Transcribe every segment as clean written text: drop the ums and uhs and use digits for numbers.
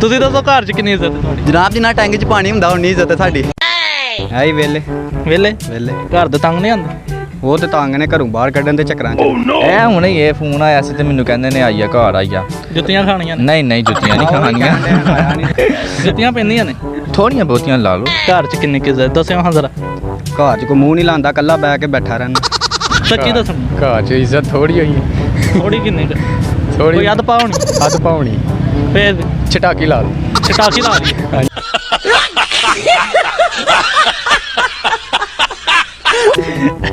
ਤੁਸੀਂ ਦੱਸੋ ਘਰ 'ਚ ਕਿੰਨੀ ਇੱਜ਼ਤ ਹੈ ਤੁਹਾਡੀ? ਜਨਾਬ ਜਿੰਨਾ ਟੈਂਕ 'ਚ ਪਾਣੀ ਹੁੰਦਾ ਉਨੀ ਇੱਜ਼ਤ ਹੈ ਸਾਡੀ। ਹੈ ਹੀ ਵੇਲੇ ਵਿਹਲੇ ਵੇਲੇ ਘਰ ਦੇ ਤੰਗ ਨਹੀਂ ਆਉਂਦੇ? ਉਹ ਤੇ ਤੰਗ ਨੇ ਘਰੋਂ ਬਾਹਰ ਕੱਢਣ ਦੇ ਚੱਕਰਾਂ 'ਚ। ਇਹ ਹੁਣੇ ਇਹ ਫੋਨ ਆਇਆ ਸੀ ਤੇ ਮੈਨੂੰ ਕਹਿੰਦੇ ਨੇ ਆਈਆ ਘਰ ਆਈਆ। ਜੁੱਤੀਆਂ ਖਾਣੀਆਂ ਨੇ? ਨਹੀਂ ਨਹੀਂ ਜੁੱਤੀਆਂ ਨਹੀਂ ਖਾਣੀਆਂ, ਜੁੱਤੀਆਂ ਪੈਂਦੀਆਂ ਨੇ ਥੋੜੀਆਂ ਬਹੁਤੀਆਂ ਲਾ ਲਓ। ਘਰ 'ਚ ਕਿੰਨੀ ਕੁ ਇੱਜ਼ਤ ਦੱਸਿਓ ਹਾਂ ਜ਼ਰਾ। ਘਰ 'ਚ ਕੋਈ ਮੂੰਹ ਨਹੀਂ ਲਾਉਂਦਾ, ਕੱਲਾ ਬਹਿ ਕੇ ਬੈਠਾ ਰਹਿੰਦਾ। ਸੱਚੀ ਦੱਸਣੀ ਘਰ 'ਚ ਇੱਜ਼ਤ ਥੋੜੀ ਹੋਈ ਹੈ, ਥੋੜੀ ਕਿੰਨੀ ਕੁ? ਥੋੜੀ ਕੋਈ ਅੱਧ ਪਾਉਣੀ ਹੱਦ ਪਾਉਣੀ, ਫੇਰ ਛਟਾਕੀ ਲਾ ਲਓ। ਛਟਾਕੀ ਲਾ ਲਈ।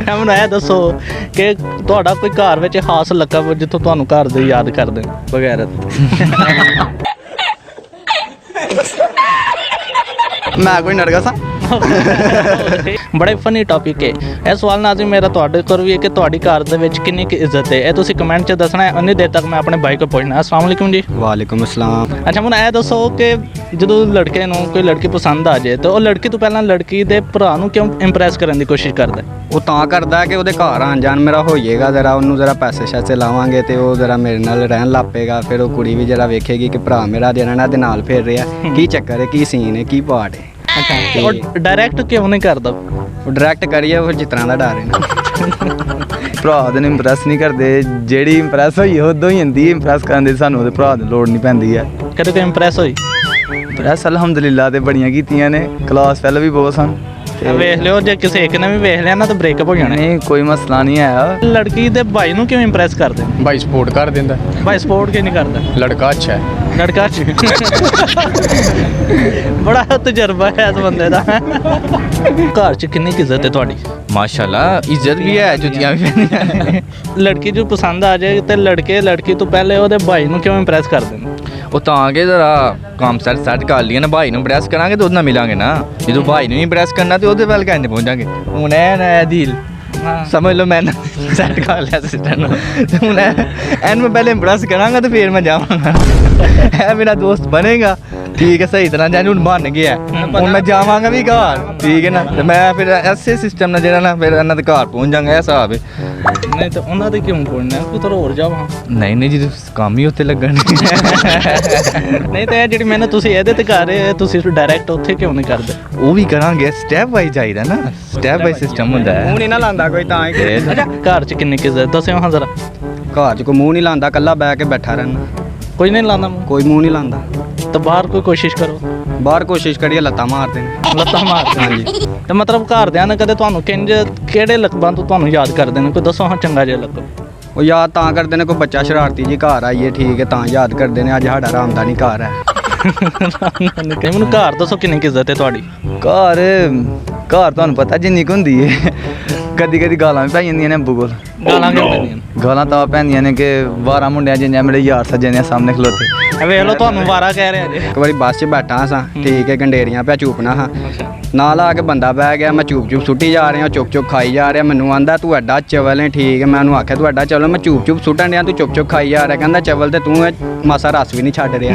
ਮੈਨੂੰ ਇਹ ਦੱਸੋ ਕਿ ਤੁਹਾਡਾ ਕੋਈ ਘਰ ਵਿੱਚ ਖਾਸ ਲਕਬ ਜਿੱਥੋਂ ਤੁਹਾਨੂੰ ਘਰ ਦੇ ਯਾਦ ਕਰਦੇ ਨੇ ਵਗੈਰਾ? ਮੈਂ ਕੋਈ ਨਰਗਾ ਸਾਂ। ਬੜਾ ਫਨੀ ਟੌਪਿਕ ਹੈ ਇਹ ਸਵਾਲ। ਨਾਜ਼ਰੀਨ ਮੇਰਾ ਤੁਹਾਡੇ ਕੋਲ ਵੀ ਹੈ ਕਿ ਤੁਹਾਡੀ ਘਰ ਦੇ ਵਿੱਚ ਕਿੰਨੀ ਕੁ ਇੱਜ਼ਤ ਹੈ, ਇਹ ਤੁਸੀਂ ਕਮੈਂਟ 'ਚ ਦੱਸਣਾ ਹੈ। ਉਨੀ ਦੇਰ ਤੱਕ ਮੈਂ ਆਪਣੇ ਭਾਈ ਕੋਲ ਪੁੱਛਣਾ। ਅਸਲਾਮ ਵਾਲੇਕੁਮ ਜੀ। ਵਾਲੇਕੁਮ ਅਸਲਾਮ। ਅੱਛਾ ਮੈਨੂੰ ਇਹ ਦੱਸੋ ਕਿ ਜਦੋਂ ਲੜਕੇ ਨੂੰ ਕੋਈ ਲੜਕੀ ਪਸੰਦ ਆ ਜਾਏ ਤਾਂ ਉਹ ਲੜਕੀ ਤੋਂ ਪਹਿਲਾਂ ਲੜਕੀ ਦੇ ਭਰਾ ਨੂੰ ਕਿਉਂ ਇੰਪ੍ਰੈਸ ਕਰਨ ਦੀ ਕੋਸ਼ਿਸ਼ ਕਰਦਾ? ਉਹ ਤਾਂ ਕਰਦਾ ਕਿ ਉਹਦੇ ਘਰ ਆਣ ਜਾਣ ਮੇਰਾ ਹੋਈਏਗਾ ਜ਼ਰਾ, ਉਹਨੂੰ ਜ਼ਰਾ ਪੈਸੇ ਸ਼ੈਸੇ ਲਾਵਾਂਗੇ ਤੇ ਉਹ ਜ਼ਰਾ ਮੇਰੇ ਨਾਲ ਰਹਿਣ ਲੱਗ ਪਏਗਾ। ਫਿਰ ਉਹ ਕੁੜੀ ਵੀ ਜ਼ਰਾ ਵੇਖੇਗੀ ਕਿ ਭਰਾ ਮੇਰਾ ਇਹਨਾਂ ਦੇ ਨਾਲ ਫਿਰ ਰਿਹਾ, ਕੀ ਚੱਕਰ ਹੈ, ਕੀ ਸੀਨ ਹੈ, ਕੀ ਪਾਰਟ ਹੈ। ਅੱਛਾ ਉਹ ਡਾਇਰੈਕਟ ਕਿਉਂ ਨਹੀਂ ਕਰਦਾ? ਉਹ ਡਾਇਰੈਕਟ ਕਰੀਏ ਫਿਰ ਜਿਸ ਤਰ੍ਹਾਂ ਦਾ ਡਰ ਹੈ ਨਾ। ਭਰਾ ਦੇ ਨੂੰ ਇੰਪ੍ਰੈਸ ਨਹੀਂ ਕਰਦੇ, ਜਿਹੜੀ ਇੰਪ੍ਰੈਸ ਹੋਈ ਉਦੋਂ ਹੀ ਹੁੰਦੀ। ਇੰਪ੍ਰੈਸ ਕਰਨ ਦੀ ਸਾਨੂੰ ਉਹਦੇ ਭਰਾ ਦੀ ਲੋੜ ਨਹੀਂ ਪੈਂਦੀ ਹੈ। ਕਦੇ ਕੋਈ ਇੰਪ੍ਰੈਸ ਹੋਈ? ਇੰਪ੍ਰੈਸ ਅਲਹਮਦੁਲਿਲਾ ਤੇ ਬੜੀਆਂ ਕੀਤੀਆਂ ਨੇ, ਕਲਾਸ ਫੈਲ ਵੀ ਬਹੁਤ ਸਨ। ਵੇਖ ਲਿਓ ਜੇ ਕਿਸੇ ਇੱਕ ਨੇ ਵੀ ਵੇਖ ਲਿਆ ਨਾ ਤਾਂ ਬ੍ਰੇਕਅਪ ਹੋ ਜਾਣਾ। ਨਹੀਂ ਕੋਈ ਮਸਲਾ ਨਹੀਂ ਆਇਆ। ਲੜਕੀ ਦੇ ਭਾਈ ਨੂੰ ਕਿਉਂ ਇੰਪ੍ਰੈਸ ਕਰਦੇ? ਭਾਈ ਸਪੋਰਟ ਕਰ ਦਿੰਦਾ, ਭਾਈ ਸਪੋਰਟ ਕਿਉਂ ਨਹੀਂ ਕਰਦਾ? ਲੜਕਾ ਅੱਛਾ ਹੈ। ਲੜਕਾ ਬੜਾ ਤਜਰਬਾ ਹੈ ਇਸ ਬੰਦੇ ਦਾ। ਘਰ 'ਚ ਕਿੰਨੀ ਕੁ ਇੱਜ਼ਤ ਹੈ ਤੁਹਾਡੀ? ਮਾਸ਼ਾਅੱਲਾ ਇੱਜ਼ਤ ਵੀ ਹੈ, ਜੁੱਤੀਆਂ ਵੀ ਪੈਂਦੀਆਂ ਨੇ। ਲੜਕੀ ਜੋ ਪਸੰਦ ਆ ਜਾਏ ਤੇ ਲੜਕੀ ਤੋਂ ਪਹਿਲੇ ਉਹਦੇ ਭਾਈ ਨੂੰ ਕਿਉਂ ਇੰਪ੍ਰੈਸ ਕਰਦੇ ਨੇ? ਉਹ ਤਾਂ ਕਿ ਜ਼ਰਾ ਕੰਮ ਸੈੱਟ ਕਰ ਲਈਏ ਨਾ, ਭਾਈ ਨੂੰ ਇੰਪ੍ਰੈਸ ਕਰਾਂਗੇ ਤਾਂ ਉਹਦੇ ਨਾਲ ਮਿਲਾਂਗੇ ਨਾ। ਜਦੋਂ ਭਾਈ ਨੂੰ ਇੰਪ੍ਰੈਸ ਕਰਨਾ ਤੇ ਉਹਦੇ ਵੱਲ ਕਹਿੰਦੇ ਪਹੁੰਚਾਂਗੇ। ਹੁਣ ਇਹ ਦਿਲ ਸਮਝ ਲਓ ਮੈਂ ਸੈੱਟ ਕਰ ਲਿਆ ਸਿਸਟਮ ਨੂੰ, ਤੇ ਹੁਣ ਇਹਨੂੰ ਮੈਂ ਪਹਿਲੇ ਇੰਪ੍ਰੈਸ ਕਰਾਂਗਾ ਤੇ ਫਿਰ ਮੈਂ ਜਾਵਾਂਗਾ। ਇਹ ਮੇਰਾ ਦੋਸਤ ਬਣੇਗਾ, ਠੀਕ ਹੈ, ਸਹੀ ਤਰ੍ਹਾਂ ਜਾਨੀ ਹੁਣ ਬਣ ਗਿਆ। ਹੁਣ ਮੈਂ ਜਾਵਾਂਗਾ ਵੀ ਘਰ, ਠੀਕ ਹੈ ਨਾ, ਤੇ ਮੈਂ ਫਿਰ ਐਸੇ ਸਿਸਟਮ ਨਾਲ ਜਿਹੜਾ ਨਾ ਫਿਰ ਇਹਨਾਂ ਦੇ ਘਰ ਪਹੁੰਚ ਜਾਵਾਂਗਾ। ਇਹ ਹਿਸਾਬ ਹੈ। ਨਹੀਂ ਤਾਂ ਉਹਨਾਂ ਦੇ ਕਿਉਂ ਪਹੁੰਚਣਾ? ਕਿਤੇ ਹੋਰ ਜਾਵਾਂ? ਨਹੀਂ ਨਹੀਂ ਜੀ ਕੰਮ ਹੀ ਉੱਥੇ ਲੱਗਣ। ਨਹੀਂ ਤਾਂ ਇਹ ਜਿਹੜੀ ਮਿਹਨਤ ਤੁਸੀਂ ਇਹਦੇ ਤੇ ਕਰ ਰਹੇ ਹੋ, ਤੁਸੀਂ ਡਾਇਰੈਕਟ ਉੱਥੇ ਕਿਉਂ ਨਹੀਂ ਕਰਦੇ? ਉਹ ਵੀ ਕਰਾਂਗੇ, ਸਟੈਪ ਵਾਈਜ਼ ਜਾਈਦਾ ਨਾ, ਸਟੈਪ ਬਾਈ ਸਿਸਟਮ ਹੁੰਦਾ ਹੈ। ਮੂੰਹ ਨਹੀਂ ਨਾ ਲਾਉਂਦਾ ਕੋਈ ਤਾਂ ਹੀ। ਅੱਛਾ ਘਰ 'ਚ ਕਿੰਨੀ ਕੁ ਇੱਜ਼ਤ ਦੱਸਿਓ ਹਾਂ ਜ਼ਰਾ। ਘਰ 'ਚ ਕੋਈ ਮੂੰਹ ਨਹੀਂ ਲਾਉਂਦਾ, ਕੱਲਾ ਬਹਿ ਕੇ ਬੈਠਾ ਰਹਿਣਾ। ਕੋਈ ਨਹੀਂ ਲਾਉਂਦਾ ਮੂੰਹ? ਕੋਈ ਮੂੰਹ ਨਹੀਂ ਲਾਉਂਦਾ। ਤਾਂ ਬਾਹਰ ਕੋਈ ਕੋਸ਼ਿਸ਼ ਕਰੋ। ਬਾਹਰ ਕੋਸ਼ਿਸ਼ ਕਰੀਏ ਲੱਤਾਂ ਮਾਰਦੇ ਨੇ। ਲੱਤਾਂ ਮਾਰਦੇ? ਹਾਂਜੀ। ਤੇ ਮਤਲਬ ਘਰਦਿਆਂ ਨੇ ਕਦੇ ਤੁਹਾਨੂੰ ਕਿਹੜੇ ਲਕਬਾਂ ਤੋਂ ਤੁਹਾਨੂੰ ਯਾਦ ਕਰਦੇ ਨੇ? ਕੋਈ ਦੱਸੋ ਹਾਂ ਚੰਗਾ ਜਿਹਾ ਲਕਬ। ਉਹ ਯਾਦ ਤਾਂ ਕਰਦੇ ਨੇ ਕੋਈ ਬੱਚਾ ਸ਼ਰਾਰਤੀ ਜੀ ਘਰ ਆਈਏ, ਠੀਕ ਹੈ, ਤਾਂ ਯਾਦ ਕਰਦੇ ਨੇ। ਅੱਜ ਸਾਡਾ ਰਾਮਦਾਨੀ ਘਰ ਹੈ। ਮੈਨੂੰ ਘਰ ਦੱਸੋ ਕਿੰਨੀ ਕੁ ਇੱਜ਼ਤ ਹੈ ਤੁਹਾਡੀ? ਘਰ ਤੁਹਾਨੂੰ ਪਤਾ ਜਿੰਨੀ ਕੁ ਹੁੰਦੀ ਹੈ। ਕਦੀ ਕਦੀ ਗਾਲਾਂ ਵੀ ਪੈ ਜਾਂਦੀਆਂ ਨੇ ਅੱਬੂ ਕੋਲ। ਗਾਲਾਂ ਕਿਉਂ ਪੈਂਦੀਆਂ? ਗਾਲਾਂ ਤਾਂ ਪੈਂਦੀਆਂ ਨੇ ਕਿ 12 ਮੁੰਡਿਆਂ ਜਿੰਨੇ ਮੇਰੇ ਯਾਰ ਸੱਜੇ ਨੇ ਸਾਹਮਣੇ ਖਲੋਤੇ। ਵੇਖ ਲਓ ਤੁਹਾਨੂੰ ਵਾਰਾ ਕਹਿ ਰਿਹਾ ਜੇ। ਇੱਕ ਵਾਰੀ ਬੱਸ 'ਚ ਬੈਠਾ ਸਾਂ, ਠੀਕ ਹੈ, ਗੰਡੇਰੀਆਂ ਪਿਆ ਚੂਪਣਾ ਹਾਂ। ਨਾਲ ਆ ਕੇ ਬੰਦਾ ਬਹਿ ਗਿਆ, ਮੈਂ ਚੂਪ ਸੁੱਟੀ ਜਾ ਰਿਹਾ, ਚੁੱਪ ਖਾਈ ਜਾ ਰਿਹਾ। ਮੈਨੂੰ ਆਂਦਾ ਤੂੰ ਐਡਾ ਚਵਲ ਹੈ, ਠੀਕ ਹੈ। ਮੈਂ ਉਹਨੂੰ ਆਖਿਆ ਤੂੰ ਐਡਾ ਚਵਲ, ਮੈਂ ਚੂਪ ਸੁੱਟਣ ਡਿਆ, ਤੂੰ ਚੁੱਪ ਖਾਈ ਜਾ ਰਿਹਾ। ਕਹਿੰਦਾ ਚਵਲ ਤੇ ਤੂੰ ਮਾਸਾ ਰਸ ਵੀ ਨਹੀਂ ਛੱਡ ਰਿਹਾ।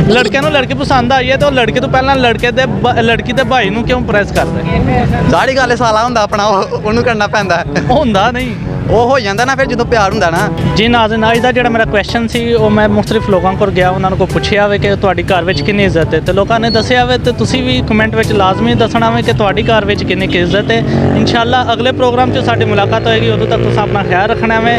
ਲੜਕਿਆਂ ਨੂੰ ਲੜਕੀ ਪਸੰਦ ਆਈ ਹੈ ਤਾਂ ਉਹ ਲੜਕੇ ਤੋਂ ਪਹਿਲਾਂ ਲੜਕੀ ਦੇ ਭਾਈ ਨੂੰ ਕਿਉਂ ਪ੍ਰੈਸ ਕਰਦਾ? ਜ਼ਾਹਰੀ ਗੱਲ ਸਾਲਾ ਹੁੰਦਾ ਆਪਣਾ, ਉਹਨੂੰ ਕਰਨਾ ਪੈਂਦਾ। ਹੁੰਦਾ ਨਹੀਂ, ਉਹ ਹੋ ਜਾਂਦਾ ਨਾ ਫਿਰ ਜਦੋਂ ਪਿਆਰ ਹੁੰਦਾ ਨਾ। ਜੀ ਨਾਜ਼ਰੀਨ, ਅੱਜ ਦਾ ਜਿਹੜਾ ਮੇਰਾ ਕੁਐਸਚਨ ਸੀ ਉਹ ਮੈਂ ਮੁਖਤਲਿਫ ਲੋਕਾਂ ਕੋਲ ਗਿਆ, ਉਹਨਾਂ ਨੂੰ ਕੋਈ ਪੁੱਛਿਆ ਹੋਵੇ ਕਿ ਤੁਹਾਡੀ ਘਰ ਵਿੱਚ ਕਿੰਨੀ ਇੱਜ਼ਤ ਹੈ, ਤੇ ਲੋਕਾਂ ਨੇ ਦੱਸਿਆ ਹੋਵੇ। ਤੇ ਤੁਸੀਂ ਵੀ ਕਮੈਂਟ ਵਿੱਚ ਲਾਜ਼ਮੀ ਦੱਸਣਾ ਹੋਵੇ ਕਿ ਤੁਹਾਡੀ ਘਰ ਵਿੱਚ ਕਿੰਨੀ ਕੁ ਇੱਜ਼ਤ ਹੈ। ਇਨਸ਼ਾਅੱਲਾ ਅਗਲੇ ਪ੍ਰੋਗਰਾਮ 'ਚ ਸਾਡੀ ਮੁਲਾਕਾਤ ਹੋਏਗੀ, ਉਦੋਂ ਤੱਕ ਤੁਸੀਂ ਆਪਣਾ ਖਿਆਲ ਰੱਖਣਾ ਹੈ।